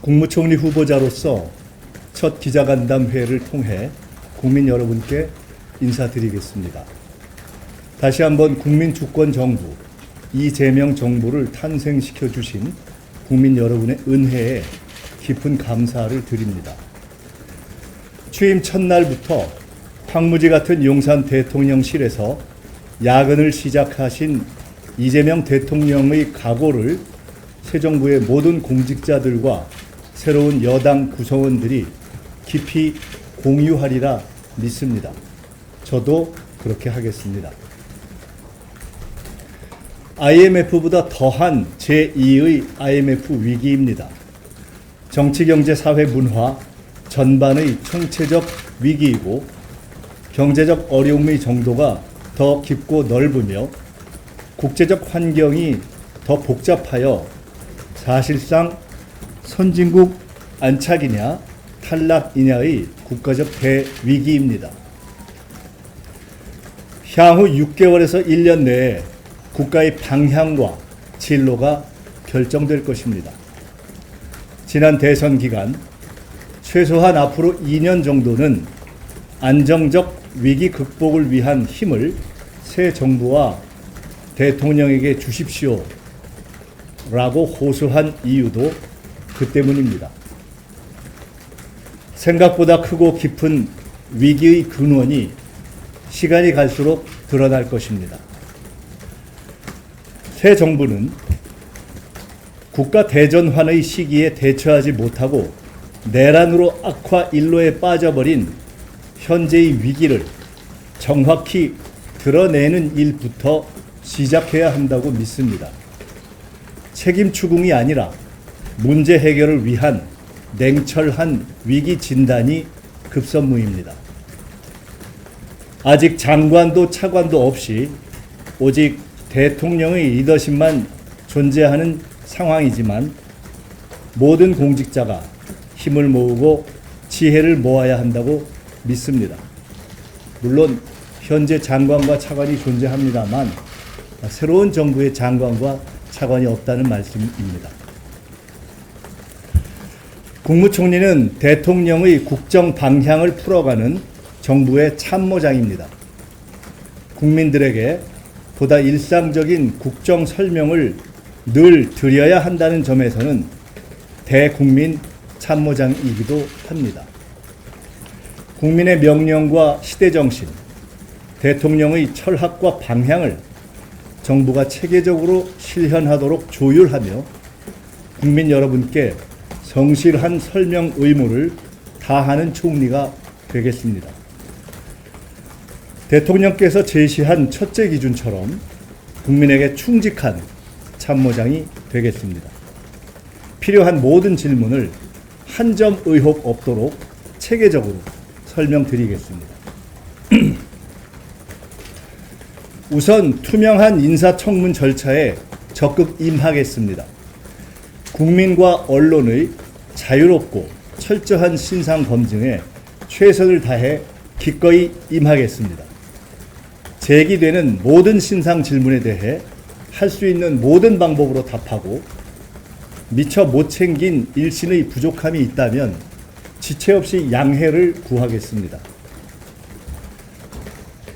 국무총리 후보자로서 첫 기자간담회를 통해 국민 여러분께 인사드리겠습니다. 다시 한번 국민주권정부, 이재명 정부를 탄생시켜 주신 국민 여러분의 은혜에 깊은 감사를 드립니다. 취임 첫날부터 황무지 같은 용산 대통령실에서 야근을 시작하신 이재명 대통령의 각오를 새 정부의 모든 공직자들과 새로운 여당 구성원들이 깊이 공유하리라 믿습니다. 저도 그렇게 하겠습니다. IMF보다 더한 제2의 IMF 위기입니다. 정치, 경제, 사회, 문화 전반의 총체적 위기이고 경제적 어려움의 정도가 더 깊고 넓으며 국제적 환경이 더 복잡하여 사실상 선진국 안착이냐 탈락이냐의 국가적 대위기입니다. 향후 6개월에서 1년 내에 국가의 방향과 진로가 결정될 것입니다. 지난 대선 기간 최소한 앞으로 2년 정도는 안정적 위기 극복을 위한 힘을 새 정부와 대통령에게 주십시오 라고 호소한 이유도 그 때문입니다. 생각보다 크고 깊은 위기의 근원이 시간이 갈수록 드러날 것입니다. 새 정부는 국가 대전환의 시기에 대처하지 못하고 내란으로 악화 일로에 빠져버린 현재의 위기를 정확히 드러내는 일부터 시작해야 한다고 믿습니다. 책임 추궁이 아니라 문제 해결을 위한 냉철한 위기 진단이 급선무입니다. 아직 장관도 차관도 없이 오직 대통령의 리더십만 존재하는 상황이지만 모든 공직자가 힘을 모으고 지혜를 모아야 한다고 믿습니다. 물론 현재 장관과 차관이 존재합니다만 새로운 정부의 장관과 차관이 없다는 말씀입니다. 국무총리는 대통령의 국정 방향을 풀어가는 정부의 참모장입니다. 국민들에게 보다 일상적인 국정 설명을 늘 드려야 한다는 점에서는 대국민 참모장이기도 합니다. 국민의 명령과 시대정신, 대통령의 철학과 방향을 정부가 체계적으로 실현하도록 조율하며 국민 여러분께 성실한 설명 의무를 다하는 총리가 되겠습니다. 대통령께서 제시한 첫째 기준처럼 국민에게 충직한 참모장이 되겠습니다. 필요한 모든 질문을 한 점 의혹 없도록 체계적으로 설명드리겠습니다. 우선 투명한 인사청문 절차에 적극 임하겠습니다. 국민과 언론의 자유롭고 철저한 신상 검증에 최선을 다해 기꺼이 임하겠습니다. 제기되는 모든 신상 질문에 대해 할 수 있는 모든 방법으로 답하고 미처 못 챙긴 일신의 부족함이 있다면 지체 없이 양해를 구하겠습니다.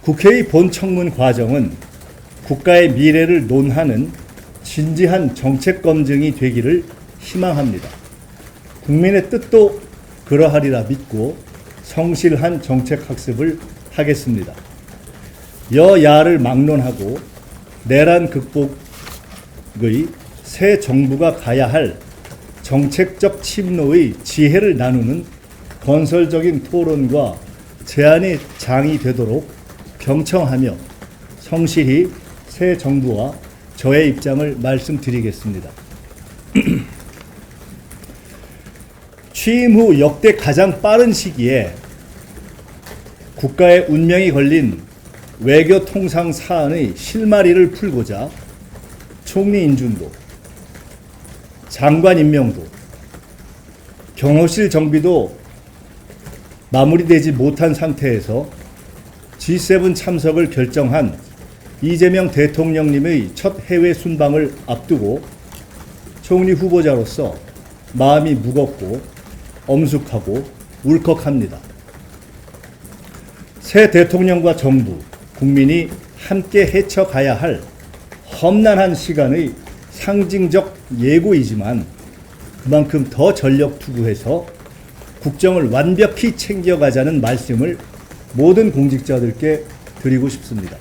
국회의 본청문 과정은 국가의 미래를 논하는 진지한 정책 검증이 되기를 희망합니다. 국민의 뜻도 그러하리라 믿고 성실한 정책 학습을 하겠습니다. 여야를 막론하고 내란 극복의 새 정부가 가야 할 정책적 침노의 지혜를 나누는 건설적인 토론과 제안의 장이 되도록 경청하며 성실히 새 정부와 저의 입장을 말씀드리겠습니다. 취임 후 역대 가장 빠른 시기에 국가의 운명이 걸린 외교 통상 사안의 실마리를 풀고자 총리 인준도, 장관 임명도, 경호실 정비도 마무리되지 못한 상태에서 G7 참석을 결정한 이재명 대통령님의 첫 해외 순방을 앞두고 총리 후보자로서 마음이 무겁고 엄숙하고 울컥합니다. 새 대통령과 정부, 국민이 함께 헤쳐가야 할 험난한 시간의 상징적 예고이지만 그만큼 더 전력 투구해서 국정을 완벽히 챙겨가자는 말씀을 모든 공직자들께 드리고 싶습니다.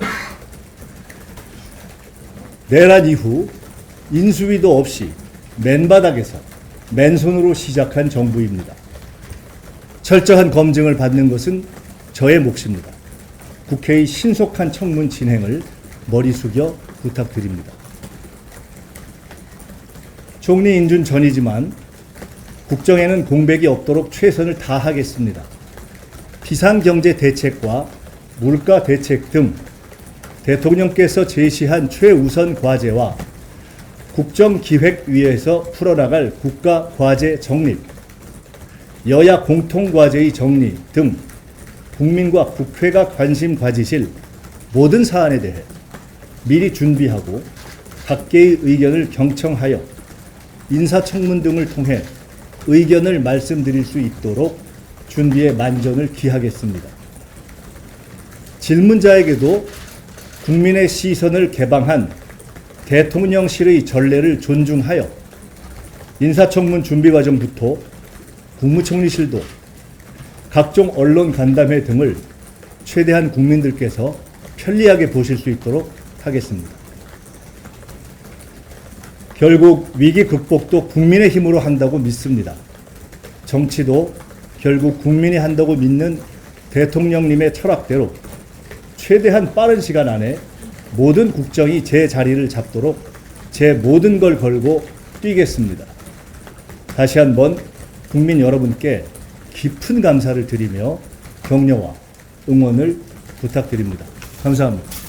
내란 이후 인수위도 없이 맨바닥에서 맨손으로 시작한 정부입니다. 철저한 검증을 받는 것은 저의 몫입니다. 국회의 신속한 청문 진행을 머리 숙여 부탁드립니다. 총리 인준 전이지만 국정에는 공백이 없도록 최선을 다하겠습니다. 비상경제 대책과 물가 대책 등 대통령께서 제시한 최우선 과제와 국정기획위에서 풀어나갈 국가과제 정립, 여야 공통과제의 정리 등 국민과 국회가 관심 가지실 모든 사안에 대해 미리 준비하고 각계의 의견을 경청하여 인사청문 등을 통해 의견을 말씀드릴 수 있도록 준비에 만전을 기하겠습니다. 질문자에게도 국민의 시선을 개방한 대통령실의 전례를 존중하여 인사청문 준비 과정부터 국무총리실도 각종 언론 간담회 등을 최대한 국민들께서 편리하게 보실 수 있도록 하겠습니다. 결국 위기 극복도 국민의 힘으로 한다고 믿습니다. 정치도 결국 국민이 한다고 믿는 대통령님의 철학대로 최대한 빠른 시간 안에 모든 국정이 제 자리를 잡도록 제 모든 걸 걸고 뛰겠습니다. 다시 한번 국민 여러분께 깊은 감사를 드리며 격려와 응원을 부탁드립니다. 감사합니다.